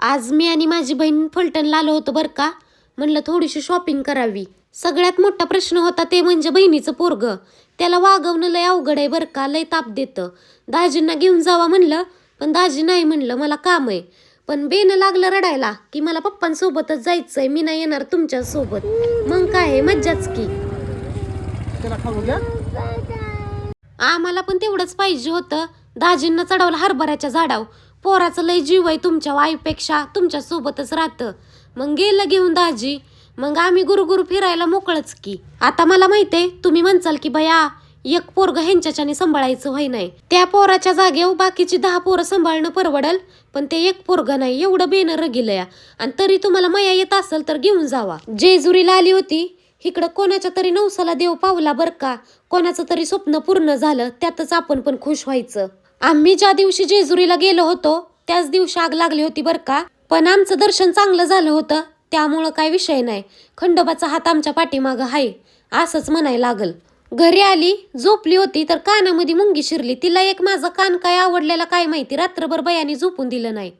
आज मी आणि माझी बहीण फलटणला आलो होतो बरं का. म्हणलं थोडीशी शॉपिंग करावी. सगळ्यात मोठा प्रश्न होता ते म्हणजे बहिणीचं पोरगं. त्याला वागवणं लय अवघड आहे बरं का, लय ताप देतं. दाजींना घेऊन जावा म्हणलं, पण दाजी नाही म्हणलं, मला काम आहे. पण बेनं लागलं रडायला की मला पप्पांसोबतच जायचंय, मी नाही येणार तुमच्या सोबत. मग काय आहे, मज्जाच की. आम्हाला पण तेवढंच पाहिजे होतं. दाजींना चढवलं हरभऱ्याच्या झाडावर. पोराचं लय जीव आहे तुमच्या आईपेक्षा, तुमच्या सोबतच राहतं. मग गेलं घेऊन दाजी. मग आम्ही गुरुगुरु फिरायला मोकळच की. आता मला माहितीये तुम्ही म्हणचाल की बया एक पोरग ह्यांच्याच्याने सांभाळायचं होय नाही. त्या पोराच्या जागेवर बाकीची 10 पोरं सांभाळणं परवडल, पण ते एक पोरग नाही, एवढं बेनं रगिलया. आणि तरी तुम्हाला मया येत असेल तर घेऊन जावा. जेजुरीला आली होती, इकडं कोणाच्या तरी नवसाला देव पावला बर का. कोणाचं तरी स्वप्न पूर्ण झालं, त्यातच आपण पण खुश व्हायचं. आम्ही ज्या दिवशी जेजुरीला गेलो होतो त्याच दिवशी आग लागली होती बर का. पण आमचं दर्शन चांगलं झालं होतं, त्यामुळं काय विषय नाही. खंडोबाचा हात आमच्या पाठीमागं हाय, असंच म्हणायला लागल. घरी आली, झोपली होती तर कानामध्ये मुंगी शिरली. तिला एक माझा कान काय आवडलेला काय माहिती, रात्रभर बयानी झोपून दिलं नाही.